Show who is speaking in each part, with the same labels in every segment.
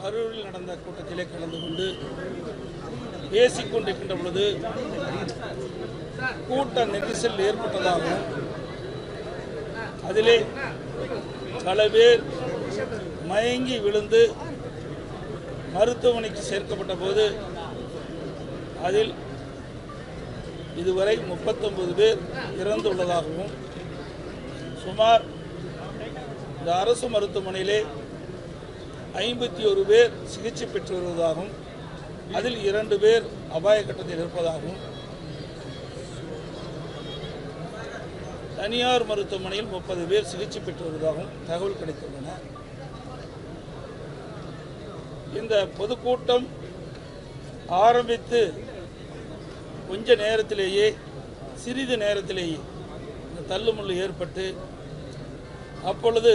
Speaker 1: கரூரில் நடந்த கூட்டத்திலே கலந்து கொண்டு பேசிக் கொண்டிருக்கின்ற பொழுது கூட்ட நெரிசல் ஏற்பட்டதாகவும் அதிலே பல பேர் மயங்கி விழுந்து மருத்துவமனைக்கு சேர்க்கப்பட்ட போது அதில் இதுவரை 39 பேர் இறந்துள்ளதாகவும் சுமார் இந்த அரசு மருத்துவமனையிலே 51 பேர் சிகிச்சை பெற்று வருவதாகவும் அதில் 2 பேர் அபாய கட்டத்தில் இருப்பதாகவும் தனியார் மருத்துவமனையில் 30 பேர் சிகிச்சை பெற்று வருவதாகவும் தகவல் கிடைத்துள்ளன. இந்த பொதுக்கூட்டம் ஆரம்பித்து கொஞ்ச நேரத்திலேயே சிறிது நேரத்திலேயே இந்த தள்ளுமுள்ளு ஏற்பட்டு அப்பொழுது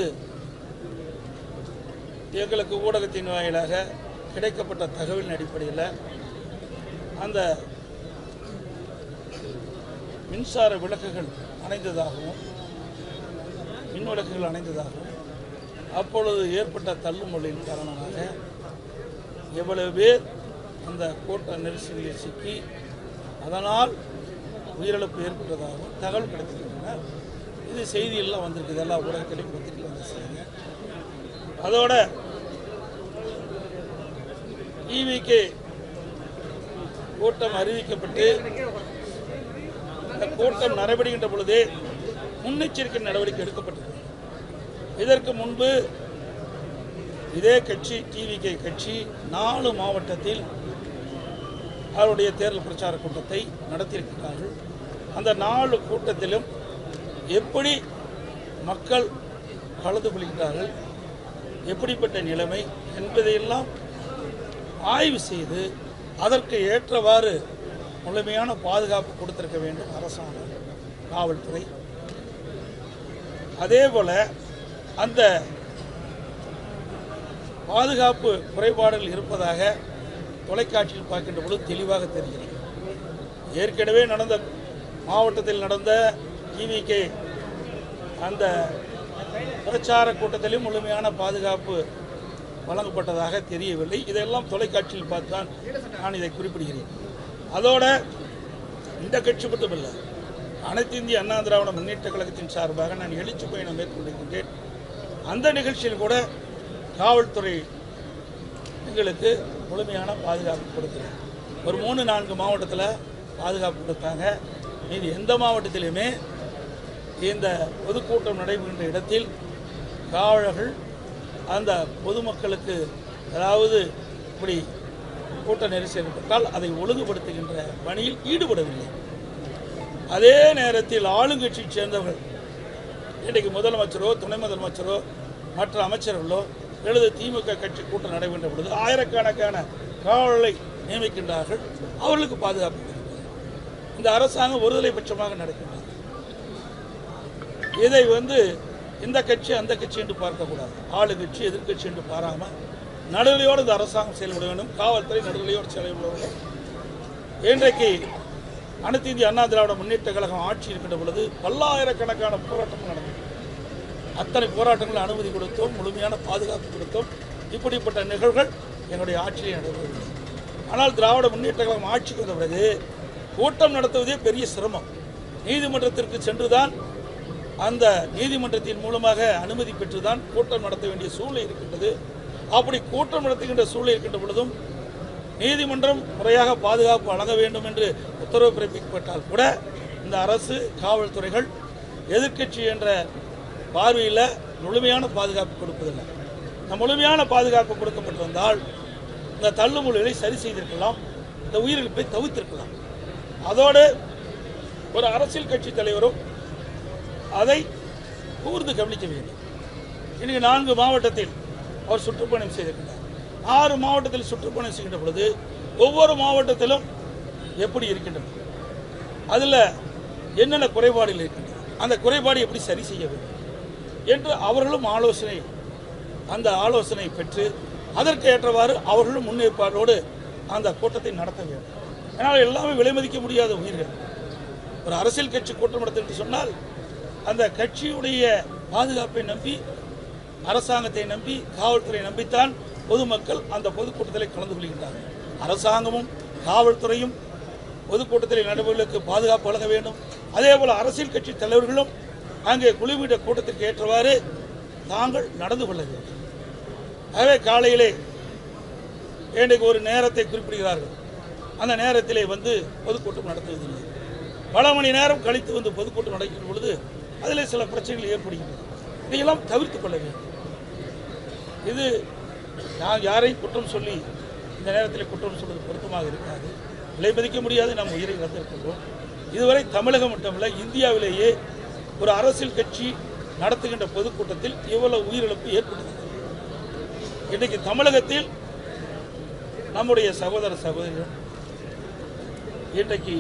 Speaker 1: எங்களுக்கு ஊடகத்தின் வாயிலாக கிடைக்கப்பட்ட தகவலின் அடிப்படையில் அந்த மின்சார விளக்குகள் அணைந்ததாகவும் மின் விளக்குகள் அணைந்ததாகவும் அப்பொழுது ஏற்பட்ட தள்ளுமுள்ளின் காரணமாக எவ்வளவு பேர் அந்த கூட்ட நெரிசலில் சிக்கி அதனால் உயிரிழப்பு ஏற்பட்டதாகவும் தகவல் கிடைத்திருக்கின்றன. இது செய்தியெல்லாம் வந்திருக்குது, எல்லா ஊடகத்திலையும் பத்திரிகையில் வந்து செய்யுங்க. அதோட ஈவிகே கூட்டம் அறிவிக்கப்பட்டு இந்த கூட்டம் நடைபெறுகின்ற பொழுதே முன்னெச்சரிக்கை நடவடிக்கை எடுக்கப்பட்டது. இதற்கு முன்பு இதே கட்சி டிவிகே கட்சி 4 மாவட்டத்தில் அவருடைய தேர்தல் பிரச்சார கூட்டத்தை நடத்தியிருக்கிறார்கள். அந்த 4 கூட்டத்திலும் எப்படி மக்கள் கலந்து கொள்கிறார்கள், எப்படிப்பட்ட நிலைமை என்பதையெல்லாம் ஆய்வு செய்து அதற்கு ஏற்றவாறு முழுமையான பாதுகாப்பு கொடுத்திருக்க வேண்டும் அரசாங்கம், காவல்துறை. அதேபோல அந்த பாதுகாப்பு குறைபாடுகள் இருப்பதாக தொலைக்காட்சியில் பார்க்கின்ற பொழுது தெளிவாக தெரிகிறது. ஏற்கனவே நடந்த மாவட்டத்தில் நடந்த டிவிகே அந்த பிரச்சார கூட்டத்திலும் முழுமையான பாதுகாப்பு வழங்கப்பட்டதாக தெரியவில்லை. இதெல்லாம் தொலைக்காட்சியில் பார்த்துதான் நான் இதை குறிப்பிடுகிறேன். அதோட இந்த கட்சி மட்டுமில்லை, அனைத்து இந்திய அண்ணா திராவிட முன்னேற்ற கழகத்தின் சார்பாக நான் எழுச்சி பயணம் மேற்கொண்டிருக்கின்றேன். அந்த நிகழ்ச்சியில் கூட காவல்துறை எங்களுக்கு முழுமையான பாதுகாப்பு கொடுக்குறேன். ஒரு 3-4 மாவட்டத்தில் பாதுகாப்பு கொடுத்தாங்க. மீது எந்த மாவட்டத்திலுமே இந்த பொதுக்கூட்டம் நடைபெறுகின்ற இடத்தில் காவலர்கள் அந்த பொதுமக்களுக்கு அதாவது இப்படி கூட்ட நெரிசல் ஏற்பட்டால் அதை ஒழுங்குபடுத்துகின்ற பணியில் ஈடுபடவில்லை. அதே நேரத்தில் ஆளுங்கட்சியை சேர்ந்தவர்கள் இன்றைக்கு முதலமைச்சரோ துணை முதலமைச்சரோ மற்ற அமைச்சர்களோ எழுது திமுக கட்சி கூட்டம் நடைபெற்ற பொழுது ஆயிரக்கணக்கான காவலர்களை நியமிக்கின்றார்கள். அவர்களுக்கு பாதுகாப்பு. இந்த அரசாங்கம் ஒருதலை பட்சமாக நடக்கின்றது. இதை இந்த கட்சி அந்த கட்சி என்று பார்க்கக்கூடாது. ஆளுங்கட்சி எதிர்கட்சி என்று பாராமல் நடுநிலையோடு இந்த அரசாங்கம் செயல்பட வேண்டும். காவல்துறை நடுநிலையோடு செயல்பட வேண்டும். இன்றைக்கு அனைத்து இந்திய அண்ணா திராவிட முன்னேற்ற கழகம் ஆட்சி இருக்கின்ற பொழுது பல்லாயிரக்கணக்கான போராட்டங்கள் நடந்தது. அத்தனை போராட்டங்கள் அனுமதி கொடுத்தோம், முழுமையான பாதுகாப்பு கொடுத்தோம். இப்படிப்பட்ட நிகழ்வுகள் எங்களுடைய ஆட்சியை நடைபெறவில்லை. ஆனால் திராவிட முன்னேற்ற கழகம் ஆட்சிக்கு வந்த பிறகு கூட்டம் நடத்துவதே பெரிய சிரமம். நீதிமன்றத்திற்கு சென்றுதான் அந்த நீதிமன்றத்தின் மூலமாக அனுமதி பெற்றுதான் கூட்டம் நடத்த வேண்டிய சூழ்நிலை இருக்கின்றது. அப்படி கூட்டம் நடத்துகின்ற சூழ்நிலை இருக்கின்ற பொழுதும் நீதிமன்றம் முறையாக பாதுகாப்பு வழங்க வேண்டும் என்று உத்தரவு பிறப்பிக்கப்பட்டால் கூட இந்த அரசு காவல்துறைகள் எதிர்க்கட்சி என்ற பார்வையில் முழுமையான பாதுகாப்பு கொடுப்பதில்லை. இந்த முழுமையான பாதுகாப்பு கொடுக்கப்பட்டிருந்தால் இந்த தள்ளுமுள்ளுகளை சரி செய்திருக்கலாம், இந்த உயிரிழப்பை தவிர்த்திருக்கலாம். அதோடு ஒரு அரசியல் கட்சி தலைவரும் அதை கூர்ந்து கவனிக்க வேண்டும். இன்னைக்கு 4 மாவட்டத்தில் அவர் சுற்றுப்பயணம் செய்திருக்கிறார். 6 மாவட்டத்தில் சுற்றுப்பயணம் செய்கின்ற பொழுது ஒவ்வொரு மாவட்டத்திலும் எப்படி இருக்கின்றன, அதில் என்னென்ன குறைபாடுகள் இருக்கின்றன, அந்த குறைபாடு எப்படி சரி செய்ய வேண்டும் என்று அவர்களும் அந்த ஆலோசனை பெற்று அதற்கு ஏற்றவாறு அவர்களும் முன்னேற்பாடோடு அந்த கூட்டத்தை நடத்த வேண்டும். ஏன்னால் எல்லாமே விலை மதிக்க முடியாத உயிர்கள். ஒரு அரசியல் கட்சி கூட்டம் நடத்த என்று சொன்னால் அந்த கட்சியுடைய பாதுகாப்பை நம்பி அரசாங்கத்தை நம்பி காவல்துறை நம்பித்தான் பொதுமக்கள் அந்த பொதுக்கூட்டத்தில் கலந்து கொள்கின்றார்கள். அரசாங்கமும் காவல்துறையும் பொதுக்கூட்டத்தில் நடைபெறுவதற்கு பாதுகாப்பு வழங்க வேண்டும். அதேபோல் அரசியல் கட்சி தலைவர்களும் அங்கே குழுவிட கூட்டத்திற்கு ஏற்றவாறு தாங்கள் நடந்து கொள்ள வேண்டும். ஆகவே காலையிலே இன்றைக்கு ஒரு நேரத்தை குறிப்பிடுகிறார்கள். அந்த நேரத்திலே வந்து பொதுக்கூட்டம் நடத்துவதில்லை. பல மணி நேரம் கழித்து வந்து பொதுக்கூட்டம் நடக்கிற பொழுது அதில் சில பிரச்சனைகள் ஏற்படுகின்றன. இதையெல்லாம் தவிர்த்து கொள்ள வேண்டும். இது நான் யாரையும் குற்றம் சொல்லி இந்த நேரத்தில் குற்றம் சொல்வது பொருத்தமாக இருக்காது. விலை மதிக்க முடியாது. நாம் உயிரை இழந்திருக்கின்றோம். இதுவரை தமிழகம் மட்டுமல்ல, இந்தியாவிலேயே ஒரு அரசியல் கட்சி நடத்துகின்ற பொதுக்கூட்டத்தில் இவ்வளவு உயிரிழப்பு ஏற்பட்டது. இன்றைக்கு தமிழகத்தில் நம்முடைய சகோதர சகோதரிகள் இன்றைக்கு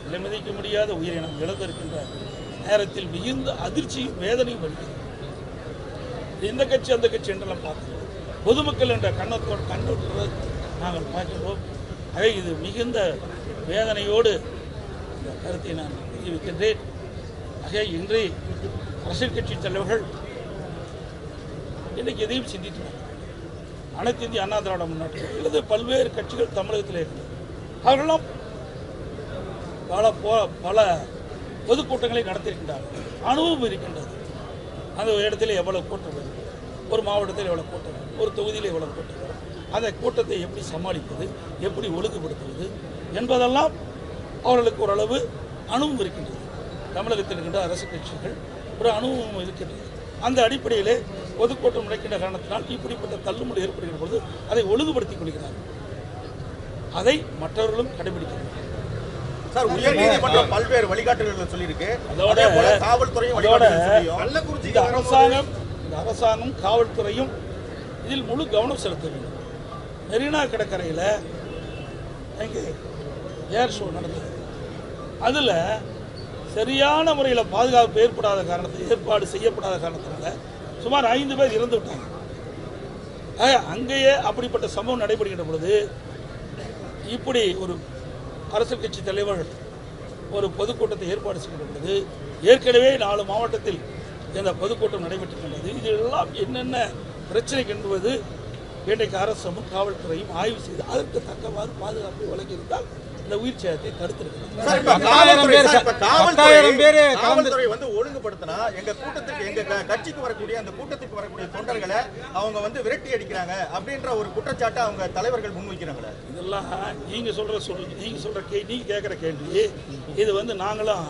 Speaker 1: விலை மதிக்க முடியாத உயிரை நாம் இழந்திருக்கின்ற நேரத்தில் மிகுந்த அதிர்ச்சியும் வேதனையும் வருகிறது. இந்த கட்சி அந்த கட்சி என்றெல்லாம் பார்க்கிறோம். பொதுமக்கள் என்ற கண்ணோட்டத்தை நாங்கள் பார்க்கிறோம். ஆகவே இது மிகுந்த வேதனையோடு இந்த கருத்தை நான் தெரிவிக்கின்றேன். ஆகவே இன்று அரசியல் கட்சி தலைவர்கள் இன்றைக்கு எதையும் சிந்திக்கிறார். அனைத்து இந்திய அண்ணா திராவிட முன்னேற்ற அல்லது பல்வேறு கட்சிகள் தமிழகத்தில் இருக்கிறது. அவர்களும் பல பொதுக்கூட்டங்களை நடத்தியிருக்கின்றார்கள். அனுபவம் இருக்கின்றது. அந்த இடத்துல எவ்வளவு கூட்டம் வரும், ஒரு மாவட்டத்தில் எவ்வளவு கூட்டம் வரும், ஒரு தொகுதியில் எவ்வளவு கூட்டம் வரும், அந்த கூட்டத்தை எப்படி சமாளிப்பது, எப்படி ஒழுங்குபடுத்துவது என்பதெல்லாம் அவர்களுக்கு ஓரளவு அனுபவம் இருக்கின்றது. தமிழகத்தில் இருக்கின்ற அரசு கட்சிகள் ஒரு அனுபவம் இருக்கின்றது. அந்த அடிப்படையிலே பொதுக்கூட்டம் நடக்கின்ற காரணத்தினால் இப்படிப்பட்ட தள்ளுமுடி ஏற்படுகிற பொழுது அதை ஒழுங்குபடுத்திக் கொள்கிறார்கள். அதை மற்றவர்களும் கடைபிடிக்கிறார்கள்.
Speaker 2: சார், உயர்நீதிமன்றம் பல்வேறு வழிகாட்டுதல்கள் சொல்லியிருக்கு.
Speaker 1: இந்த அரசாங்கம் காவல்துறையும் இதில் முழு கவனம் செலுத்த வேண்டும். மெரினா கடற்கரையில் அங்கே ஏர் ஷோ நடந்தது. அதில் சரியான முறையில் பாதுகாப்பு ஏற்பாடு செய்யப்படாத காரணத்தினால சுமார் 5 பேர் இறந்து விட்டாங்க. அங்கேயே அப்படிப்பட்ட சம்பவம் நடைபெறுகின்ற பொழுது இப்படி ஒரு அரசியல் கட்சி தலைவர் ஒரு பொதுக்கூட்டத்தை ஏற்பாடு செய்கின்ற பொழுது ஏற்கனவே 4 மாவட்டத்தில் இந்த பொதுக்கூட்டம் நடைபெற்றிருக்கின்றது. இதெல்லாம் என்னென்ன பிரச்சனை என்பது இன்றைக்கு அரசும் காவல்துறையும் ஆய்வு செய்து அதற்கு தக்கவாறு பாதுகாப்பை வழங்கியிருந்தால் இந்த உயிர் சேதத்தை தடுத்திருக்கிறது.
Speaker 2: காவல்துறை வந்து ஒழுங்குபடுத்தினா எங்க கூட்டத்துக்கு, எங்க கட்சிக்கு வரக்கூடிய அந்த கூட்டத்துக்கு வரக்கூடிய தொண்டர்களை அவங்க வந்து விரட்டி அடிக்கிறாங்க அப்படின்ற ஒரு குற்றச்சாட்டை அவங்க தலைவர்கள் முன்வைக்கிறாங்களே.
Speaker 1: இதெல்லாம் நீங்க சொல்ற நீங்க கேட்கிற கேள்வி. இது வந்து நாங்களும்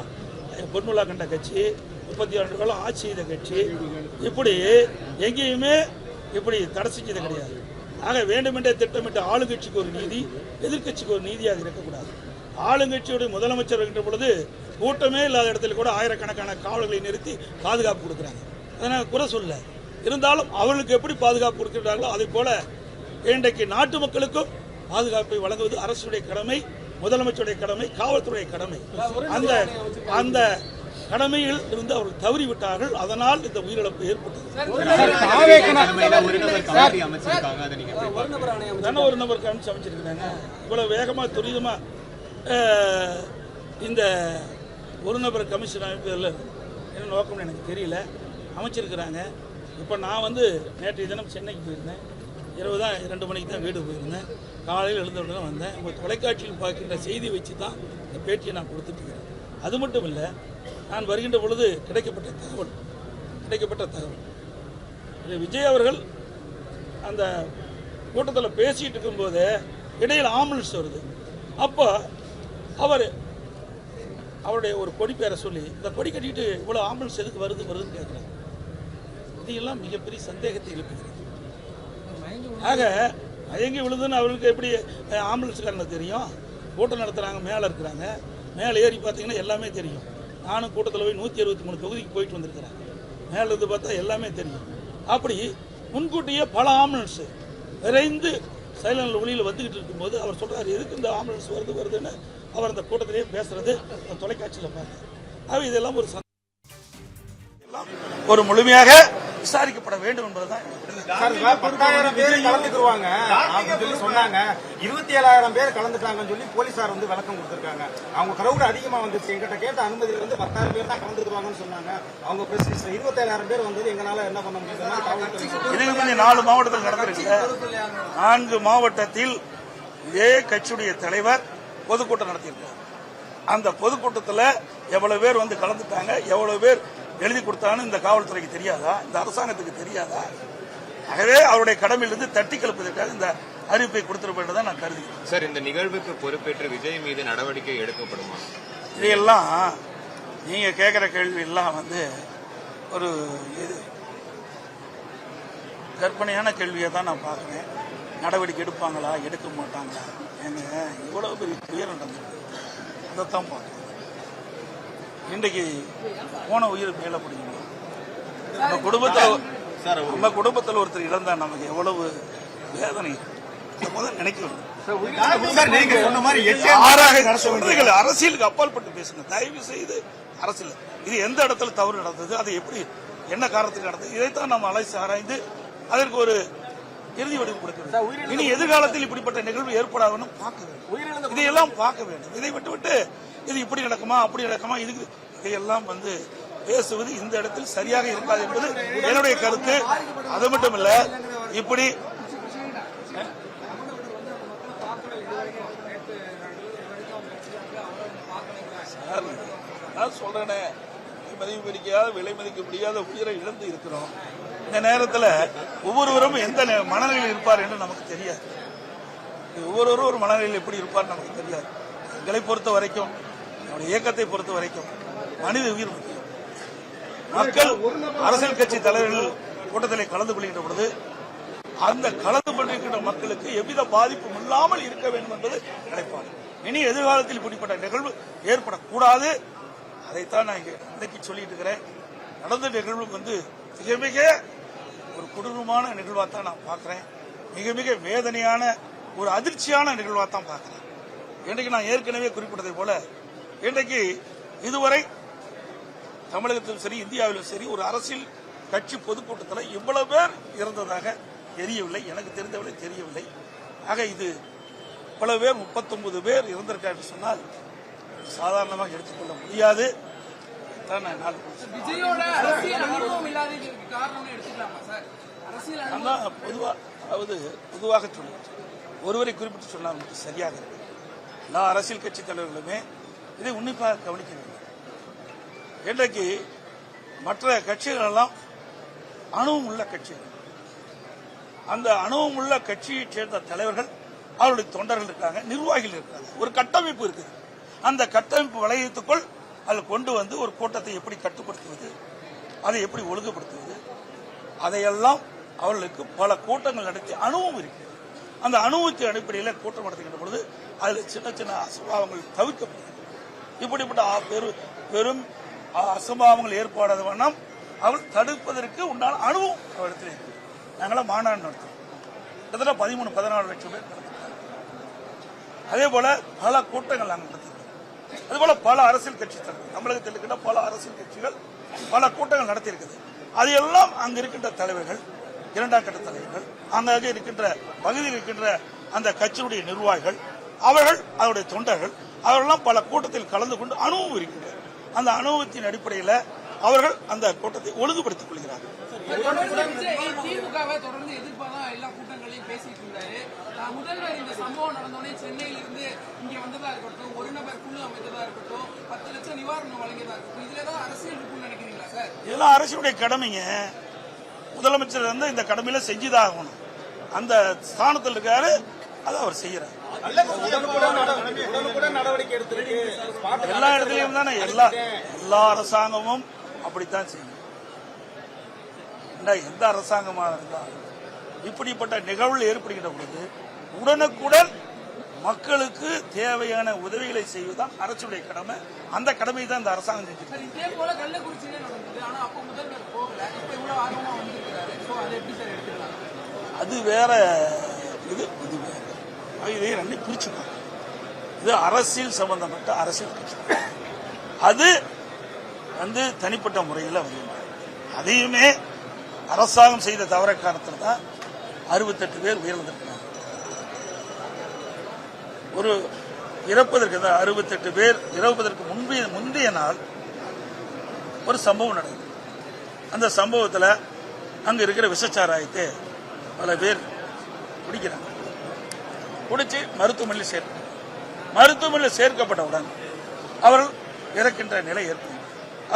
Speaker 1: பொன்முலா கண்ட கட்சி, 32 காலம் ஆட்சி செய்த கட்சி, இப்படி எங்கேயுமே இப்படி தடை செஞ்சது கிடையாது. ஆக வேண்டுமென்றே திட்டமிட்ட ஆளுங்கட்சிக்கு ஒரு நீதி, எதிர்கட்சிக்கு ஒரு நீதியாக இருக்கக்கூடாது. ஆளுங்கட்சியுடைய முதலமைச்சர் வருகின்ற பொழுது கூட்டமே இல்லாத இடத்துல கூட ஆயிரக்கணக்கான காவலர்களை நிறுத்தி பாதுகாப்பு கொடுக்குறாங்க. அதனால் குறை சொல்ல, இருந்தாலும் அவர்களுக்கு எப்படி பாதுகாப்பு கொடுக்கிறார்களோ அதே போல இன்றைக்கு நாட்டு மக்களுக்கும் பாதுகாப்பை வழங்குவது அரசுடைய கடமை, முதலமைச்சருடைய கடமை, காவல்துறை கடமை. அந்த கடமையில் இருந்து அவர்கள் தவறிவிட்டார்கள். அதனால் இந்த உயிரிழப்பு ஏற்பட்டது. ஒரு நபர் கமிச்சு அமைச்சிருக்கிறாங்க. இவ்வளவு வேகமா துரிதமா இந்த ஒரு நபர் கமிஷன் அமைப்பதில் என்ன நோக்கம்னு எனக்கு தெரியல, அமைச்சிருக்கிறாங்க. இப்போ நான் வந்து நேற்றைய தினம் சென்னைக்கு போயிருந்தேன். இரவு தான் 2 மணிக்கு தான் வீடு போயிருந்தேன். காலையில் எழுந்தவுடனே தான் வந்தேன். உங்கள் தொலைக்காட்சியில் பார்க்கின்ற செய்தி வச்சு தான் இந்த பேட்டியை நான் கொடுத்துட்டு இருக்கிறேன். அது மட்டும் இல்லை, நான் வருகின்ற பொழுது கிடைக்கப்பட்ட தகவல் விஜய் அவர்கள் அந்த கூட்டத்தில் பேசிட்டு இருக்கும்போது இடையில் ஆம்புலன்ஸ் வருது. அப்போ அவருடைய ஒரு கொடி பேரை சொல்லி இந்த கொடி கட்டிட்டு இவ்வளோ ஆம்புலன்ஸ் எதுக்கு வருதுன்னு கேட்குறாங்க. இதையெல்லாம் மிகப்பெரிய சந்தேகத்தை எழுப்புகிறது. ஆக மயங்கி விழுதுன்னு அவர்களுக்கு எப்படி ஆம்புலன்ஸுக்காரங்க தெரியும்? கூட்டம் நடத்துகிறாங்க, மேலே இருக்கிறாங்க, மேலே ஏறி பார்த்தீங்கன்னா எல்லாமே தெரியும். நானும் கூட்டத்தில் போய் 163 தொகுதிக்கு போயிட்டு வந்திருக்கிறேன். மேலே இருந்து பார்த்தா எல்லாமே தெரியும். அப்படி முன்கூட்டியே பல ஆம்புலன்ஸு விரைந்து சைலண்ட் ஒளியில் வந்துக்கிட்டு இருக்கும்போது அவர் சொல்கிறார், எதுக்கு இந்த ஆம்புலன்ஸ் வருதுன்னு அவர் அந்த கூட்டத்திலேயே பேசுறது தொலைக்காட்சியில் பார்த்தார். இதெல்லாம் ஒரு முழுமையாக விசாரிக்கப்பட வேண்டும் என்பதுதான்.
Speaker 3: 10,000 பேர் கலந்துக்குவாங்க சொன்னாங்க. 27,000 பேர் கலந்துட்டாங்கன்னு சொல்லி போலீசார் வந்து விளக்கம் கொடுத்திருக்காங்க. அவங்க கிரௌட் அதிகமா வந்துச்சு, எங்கிட்ட கேட்ட அனுமதியில இருந்து 10,000 பேர் தான் கலந்துக்குவாங்கன்னு சொன்னாங்க. அவங்க பிரஸ் 27,000 பேர் வந்தது எங்களால என்ன பண்ண முடியும்.
Speaker 1: இதுக்கு 4 மாவட்டத்தில் நடந்திருக்கு. 4 மாவட்டத்தில் இதே கட்சியுடைய தலைவர் பொதுக்கூட்டம் நடத்தியிருக்கார். அந்த பொதுக்கூட்டத்தில் எவ்வளவு பேர் வந்து கலந்துட்டாங்க, எவ்வளவு பேர் எழுதி கொடுத்தான்னு இந்த காவல்துறைக்கு தெரியாதா, இந்த அரசாங்கத்துக்கு தெரியாதா? ஆகவே அவருடைய கடமையிலிருந்து தட்டி கலப்பதற்காக இந்த அறிவிப்பை கொடுத்திருப்பதை நான் கருதுகிறேன்.
Speaker 4: சார், இந்த நிகழ்வுக்கு பொறுப்பேற்று விஜய் மீது நடவடிக்கை எடுக்கப்படுமா?
Speaker 1: இதையெல்லாம் நீங்க கேட்கிற கேள்வி எல்லாம் வந்து ஒரு கற்பனையான கேள்வியை தான் நான் பார்க்கிறேன். நடவடிக்கை எடுப்பாங்களா, எடுக்க மாட்டாங்களா? ஏங்க, இவ்வளவு பெரிய துயரம் நடந்திருக்கு, அதைத்தான் பார்க்கணும். இன்றைக்கு போன உயிர் மேல முடியும். நம்ம குடும்பத்தில் ஒருத்தர் இழந்தா நமக்கு எவ்வளவு வேதனை முதல் நினைக்கணும். அரசியலுக்கு அப்பாற்பட்டு பேசுங்க தயவு செய்து. அரசியல் இது எந்த இடத்துல தவறு நடந்தது, அது எப்படி என்ன காரணத்துக்கு நடந்தது, இதைத்தான் நம்ம அலைசி ஆராய்ந்து அதற்கு ஒரு இறுதி வடிவு கொடுக்க வேண்டும். இனி எதிர்காலத்தில் இப்படிப்பட்ட நிகழ்வு ஏற்படாதுன்னு பார்க்க வேண்டும். இதையெல்லாம் பார்க்க வேண்டும். இதை விட்டு இது இப்படி நடக்குமா அப்படி நடக்குமா, இதுக்கு இதையெல்லாம் வந்து பேசுவது இந்த இடத்தில் சரியாக இருக்காது என்பது என்னுடைய கருத்து. அது மட்டும் இல்ல, இப்படி நான் சொல்றேனே, மதிப்பு பிடிக்காத விலை மதிக்க முடியாத உயிரை இழந்து இருக்கிறோம். இந்த நேரத்தில் ஒவ்வொருவரும் எந்த மனநிலையில் இருப்பார் என்று நமக்கு தெரியாது. ஒவ்வொருவரும் ஒரு மனநிலையில் எப்படி இருப்பார் நமக்கு தெரியாது. எங்களை பொறுத்த வரைக்கும், நம்முடைய இயக்கத்தை பொறுத்த வரைக்கும் மனித உயிர் முக்கியம். மக்கள் அரசியல் கட்சி தலைவர்கள் கூட்டத்தில் கலந்து கொள்கின்ற பொழுது அந்த கலந்து கொண்டிருக்கின்ற மக்களுக்கு எவ்வித பாதிப்பும் இல்லாமல் இருக்க வேண்டும் என்பது நினைப்பாங்க. இனி எதிர்காலத்தில் இப்படிப்பட்ட நிகழ்வு ஏற்படக்கூடாது. அதைத்தான் நான் இன்னைக்கு சொல்லிட்டு இருக்கிறேன். நடந்த நிகழ்வு வந்து மிக மிக ஒரு கொடூரமான நிகழ்வாத்தான் நான் பார்க்கிறேன். மிக மிக வேதனையான ஒரு அதிர்ச்சியான நிகழ்வாத்தான் பார்க்கிறேன். இன்றைக்கு நான் ஏற்கனவே குறிப்பிட்டதை போல இன்றைக்கு இதுவரை தமிழகத்திலும் சரி இந்தியாவிலும் சரி ஒரு அரசியல் கட்சி பொதுக்கூட்டத்தில் இவ்வளவு பேர் இறந்ததாக தெரியவில்லை, எனக்கு தெரிந்தவரை தெரியவில்லை. ஆக இது இவ்வளவு பேர் 39 பேர் இறந்திருக்கார் என்று சொன்னால் சாதாரணமாக எடுத்துக்கொள்ள முடியாது. பொதுவாக சொல்லுவேன், ஒருவரை குறிப்பிட்டு சொன்னால் சரியாக இருக்கு. எல்லா அரசியல் கட்சி தலைவர்களுமே இதை உன்னிப்பாக கவனிக்க வேண்டும். இன்றைக்கு மற்ற கட்சிகள் எல்லாம் அணுவும் உள்ள கட்சிகள். அந்த அணுவும் உள்ள கட்சியைச் சேர்ந்த தலைவர்கள், அவருடைய தொண்டர்கள் இருக்காங்க, நிர்வாகிகள் இருக்காங்க, ஒரு கட்டமைப்பு இருக்குது. அந்த கட்டமைப்பு வளையத்துக்குள் அதில் கொண்டு வந்து ஒரு கூட்டத்தை எப்படி கட்டுப்படுத்துவது, அதை எப்படி ஒழுங்குபடுத்துவது, அதையெல்லாம் அவர்களுக்கு பல கூட்டங்கள் நடத்தி அனுபவம் இருக்கிறது. அந்த அனுபவத்தின் அடிப்படையில் கூட்டம் நடத்துகின்ற பொழுது அதில் சின்ன சின்ன அசம்பாவங்கள் தவிர்க்கப்படுகிறது. இப்படிப்பட்ட பெரும் அசம்பாவங்கள் ஏற்படாத வண்ணம் அவர்கள் தடுப்பதற்கு உண்டான அனுபவம் அவரிடத்தில் இருக்கு. நாங்களாம் மாநாடு நடத்துறோம், கிட்டத்தட்ட 13-14 லட்சம் பேர் நடத்திருக்காங்க. அதே போல பல கூட்டங்கள் நாங்கள் நடத்திருக்கோம். அதுபோல பல அரசியல் கட்சி தலைவர்கள், தமிழகத்தில் இருக்கின்ற பல அரசியல் கட்சிகள் பல கூட்டங்கள் நடத்தியிருக்குது. அதையெல்லாம் அங்கு இருக்கின்ற தலைவர்கள், 2ஆம் கட்ட தலைவர்கள், அங்கே இருக்கின்ற பகுதியில் இருக்கின்ற அந்த கட்சியுடைய நிர்வாகிகள், அவர்கள் அதனுடைய தொண்டர்கள், அவர்களெல்லாம் பல கூட்டத்தில் கலந்து கொண்டு அனுபவம் இருக்கின்றனர். அந்த அனுபவத்தின் அடிப்படையில் அவர்கள் அந்த கூட்டத்தை ஒழுங்குபடுத்திக் கொள்கிறார்கள்.
Speaker 5: திமுகவை தொடர்ந்து எதிர்ப்பாதான் எல்லா கூட்டங்களையும் பேசிட்டு இருந்தாரு. முதல்வர் இந்த சம்பவம் நடந்தோடனே சென்னையில இருந்து இங்க வந்ததா இருக்கட்டும், ஒரு நபர் குழு அமைத்ததா இருக்கட்டும், 10 லட்சம் நிவாரணம் வழங்கியதா இருக்கட்டும், இதுலதான் அரசியல் இருக்குன்னு நினைக்கிறீங்களா சார்? இதெல்லாம்
Speaker 1: அரசுடைய கடமைங்க. முதலமைச்சர் வந்து இந்த கடமையில செஞ்சுதான் ஆகணும். அந்த ஸ்தானத்தில் இருக்காரு, அதை அவர் செய்யறாரு. எல்லா இடத்துலயும் தானே எல்லா அரசாங்கமும் அப்படித்தான் செய்யும். எந்த அரசாங்கமாக இருந்தால் இப்படிப்பட்ட நிகழ்வு ஏற்படுகின்ற பொழுது உடனுக்குடன் மக்களுக்கு தேவையான உதவிகளை செய்வதுதான் அரசுடைய கடமை. அந்த கடமை தான் இந்த அரசாங்கம் செஞ்சு. அது வேற, இது வேற. இதை ரெண்டையும் பிரிச்சுப்பாங்க. இது அரசியல் சம்பந்தப்பட்ட அரசியல் கட்சி, அது வந்து தனிப்பட்ட முறையில் வந்து அதையுமே அரசாங்கம் செய்த தவறை காரணத்தில் தான் 68 பேர் உயிரிழந்திருக்கிறாங்க. ஒரு இறப்பதற்கு தான் 68 பேர் இறப்பதற்கு முந்தைய நாள் ஒரு சம்பவம் நடந்தது. அந்த சம்பவத்தில் அங்கே இருக்கிற விஷச்சாராயத்தை பல பேர் குடிக்கிறாங்க. குடிச்சு மருத்துவமனையில் சேர்க்கப்பட்டவுடன் அவர்கள் இறக்கின்ற நிலை ஏற்படும்.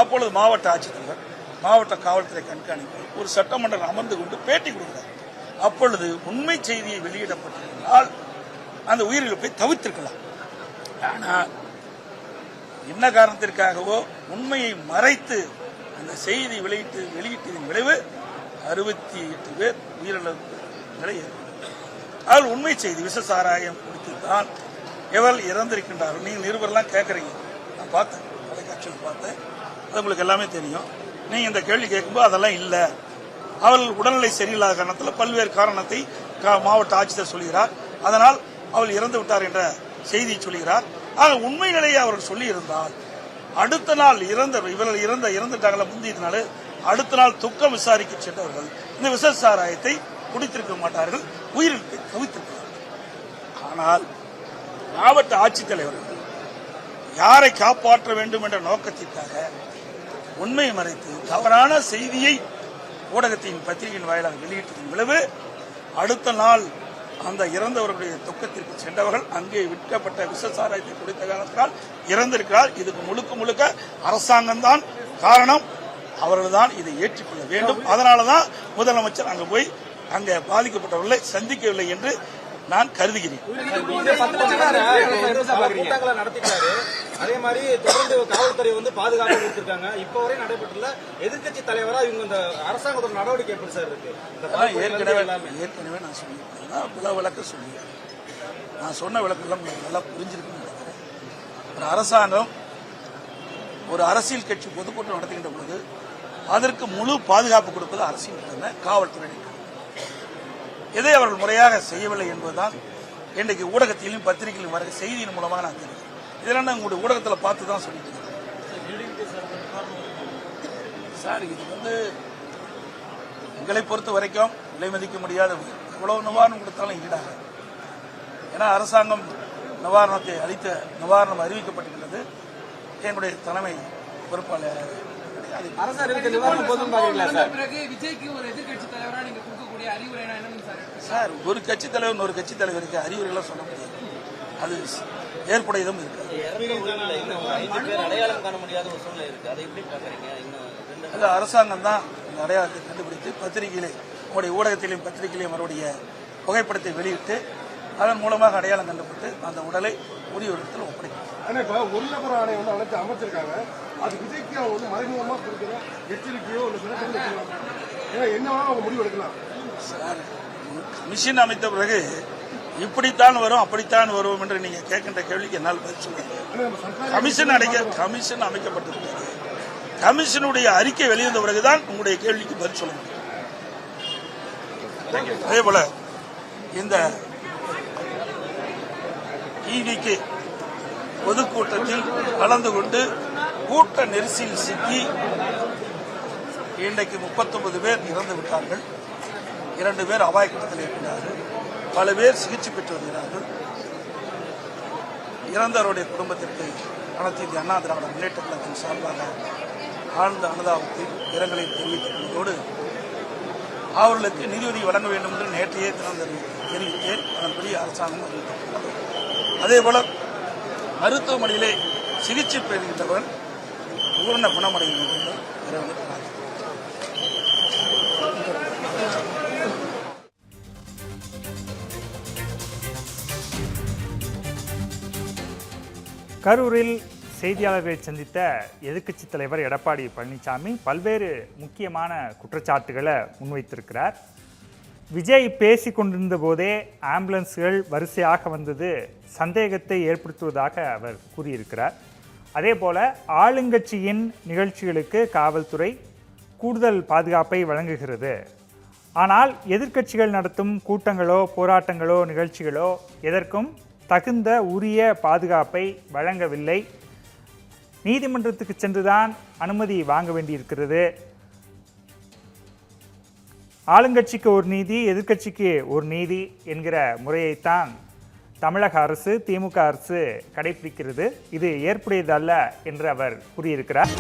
Speaker 1: அப்பொழுது மாவட்ட ஆட்சித்தலைவர், மாவட்ட காவல்துறை கண்காணிப்பு, ஒரு சட்டமன்றம் அமர்ந்து கொண்டு பேட்டி கொடுக்கிறார். அப்பொழுது உண்மை செய்தியை வெளியிடப்பட்டிருந்தால் அந்த உயிரிழப்பை தவிர்த்திருக்கலாம். ஆனால் என்ன காரணத்திற்காகவோ உண்மையை மறைத்து அந்த செய்தி வெளியிட்டதின் விளைவு 68 பேர் உயிரிழப்பு நிலை ஏற்படும். அவள் உண்மை செய்தி விஷசாராயம் குடித்துதான் எவர்கள் இறந்திருக்கின்றார்கள். நீங்கள் இருவரெல்லாம் கேட்குறீங்க, நான் பார்த்தேன், தொலைக்காட்சியில் பார்த்தேன், அது உங்களுக்கு எல்லாமே தெரியும். நீங்கள் இந்த கேள்வி கேட்கும்போது அதெல்லாம் இல்லை, அவள் உடல்நிலை சரியில்லாத காரணத்தில் பல்வேறு காரணத்தை மாவட்ட ஆட்சியர் சொல்கிறார், அதனால் அவள் இறந்து விட்டார் என்ற செய்தியை சொல்கிறார். ஆக உண்மை நிலையை அவர்கள் சொல்லி இருந்தால் அடுத்த நாள் இவர்கள் இறந்துட்டாங்களா முந்தைய நாள், அடுத்த நாள் துக்கம் விசாரிக்க சென்றவர்கள் இந்த விஷசாராயத்தை குடித்திருக்க மாட்டார்கள், உயிரிழப்பை தவிர்த்திருக்கிறார்கள். ஆனால் மாவட்ட ஆட்சித்தலைவர்கள் யாரை காப்பாற்ற வேண்டும் என்ற நோக்கத்திற்காக உண்மையை மறைத்து தவறான செய்தியை ஊடகத்தின் பத்திரிகையின் வாயிலாக வெளியிட்டதன் விளைவு அடுத்த நாள் அந்த இறந்தவர்களுடைய துக்கத்திற்கு சென்றவர்கள் அங்கே விற்கப்பட்ட விஷசாராயத்தை குடித்த காரணத்தினால் இறந்திருக்கிறார். இதுக்கு முழுக்க அரசாங்கம் தான் காரணம். அவர்கள் தான் இதை ஏற்றுக்கொள்ள வேண்டும். அதனாலதான் முதலமைச்சர் அங்கு போய் அங்கே பாதிக்கப்பட்டவர்களை சந்திக்கவில்லை என்று நான் கருதுகிறேன்.
Speaker 3: அதே மாதிரி தொடர்ந்து காவல்துறை பாதுகாப்பு கொடுத்திருக்காங்க. இப்ப வரை நடைபெற்றுள்ள எதிர்கட்சி தலைவரா இவங்க இந்த அரசாங்கத்தோட நடவடிக்கை எப்படி சார் இருக்கு?
Speaker 1: ஏற்கனவே நான் சொல்லியிருக்கேன், பல விளக்கம் சொல்லியிருக்கேன். நான் சொன்ன விளக்கெல்லாம் உங்களுக்கு நல்லா புரிஞ்சிருக்குன்னு நினைக்கிறேன். ஒரு அரசாங்கம் ஒரு அரசியல் கட்சி பொதுக்கூட்டம் நடத்துகின்ற பொழுது அதற்கு முழு பாதுகாப்பு கொடுப்பது அரசியல் காவல்துறை. எதை அவர்கள் முறையாக செய்யவில்லை என்பதுதான் இன்றைக்கு ஊடகத்திலும் பத்திரிகையிலும் வர செய்தியின் மூலமாக நான் தெரியும். இதெல்லாம் நான் உங்களுடைய ஊடகத்தில் பார்த்து தான் சொல்லிட்டு சார். இது எங்களை பொறுத்த வரைக்கும் விலை மதிக்க முடியாத எவ்வளவு நிவாரணம் கொடுத்தாலும் ஈடாக. ஏன்னா அரசாங்கம் நிவாரணத்தை நிவாரணம் அறிவிக்கப்பட்டிருக்கிறது. எங்களுடைய தலைமை பொறுப்பாளர்
Speaker 5: விஜய்க்கு ஒரு எதிர்கட்சி தலைவரா நீங்க கொடுக்கக்கூடிய அறிவுரை என்ன
Speaker 1: சார்? ஒரு கட்சி தலைவர் ஒரு கட்சி தலைவருக்கு அறிவுரைகளை சொல்ல முடியாது, அது ஏற்புடையதும் இருக்கு.
Speaker 6: அடையாளம் காண முடியாத ஒரு சூழ்நிலை இருக்கு, அதை எப்படி பாக்குறீங்க?
Speaker 1: அது அரசாங்கம் தான் இந்த அடையாளத்தை கண்டுபிடித்து பத்திரிகையிலே உங்களுடைய ஊடகத்திலையும் பத்திரிகையிலையும் அவருடைய புகைப்படத்தை வெளியிட்டு அதன் மூலமாக அடையாளம் கண்டுபிடித்து அந்த உடலை உரிய இடத்தில் ஒப்படைக்கும்.
Speaker 7: ஒரு நபர் ஆணை அனைத்து அமைச்சிருக்காங்க, அது விஜய்க்கு அவங்க மறைமுகமா கொடுக்கிற எச்சரிக்கையோ இல்லை என்னவா அவங்க முடிவு எடுக்கலாம்
Speaker 1: சார்? மிஷின் அமைத்த பிறகு இப்படித்தான் வரும் அப்படித்தான் வரும் என்று நீங்க கேட்கின்ற கேள்விக்கு என்னால் பதில் சொல்லுங்க. கமிஷன் அமைக்கப்பட்டிருக்கிறது. கமிஷனுடைய அறிக்கை வெளிவந்த பிறகுதான் உங்களுடைய கேள்விக்கு பதில் சொல்ல முடியும். அதே போல இந்த டிவிக்கு பொதுக்கூட்டத்தில் கலந்து கொண்டு கூட்ட நெரிசலில் சிக்கி இன்றைக்கு 39 பேர் இறந்து விட்டார்கள், 2 பேர் அபாய கட்டத்தில் இருக்கிறார்கள், பல பேர் சிகிச்சை பெற்று வருகிறார்கள். இறந்தவருடைய குடும்பத்திற்கு அனைத்து இந்திய அண்ணா திராவிட முன்னேற்ற கழகத்தின் சார்பாக ஆழ்ந்த அனுதாபத்தில் இரங்கலை தெரிவித்ததோடு அவர்களுக்கு நிதியுதவி வழங்க வேண்டும் என்று நேற்றையே தெரிவித்தேன். அதன்படி அரசாங்கம் அறிவித்துள்ளது. அதேபோல மருத்துவமனையிலே சிகிச்சை பெறுகின்றவர்கள் பூர்ண குணமடைய வேண்டும் என்று
Speaker 8: கரூரில் செய்தியாளர்களை சந்தித்த எதிர்க்கட்சித் தலைவர் எடப்பாடி பழனிசாமி பல்வேறு முக்கியமான குற்றச்சாட்டுகளை முன்வைத்திருக்கிறார். விஜய் பேசி கொண்டிருந்த போதே ஆம்புலன்ஸ்கள் வரிசையாக வந்தது சந்தேகத்தை ஏற்படுத்துவதாக அவர் கூறியிருக்கிறார். அதே போல ஆளுங்கட்சியின் நிகழ்ச்சிகளுக்கு காவல்துறை கூடுதல் பாதுகாப்பை வழங்குகிறது, ஆனால் எதிர்க்கட்சிகள் நடத்தும் கூட்டங்களோ போராட்டங்களோ நிகழ்ச்சிகளோ எதற்கும் தகுந்த உரிய பாதுகாப்பை வழங்கவில்லை, நீதிமன்றத்துக்கு சென்றுதான் அனுமதி வாங்க வேண்டியிருக்கிறது, ஆளுங்கட்சிக்கு ஒரு நீதி, எதிர்க்கட்சிக்கு ஒரு நீதி என்கிற முறையைத்தான் தமிழக அரசு, திமுக அரசு கடைபிடிக்கிறது. இது ஏற்புடையதல்ல என்று அவர் கூறியிருக்கிறார்.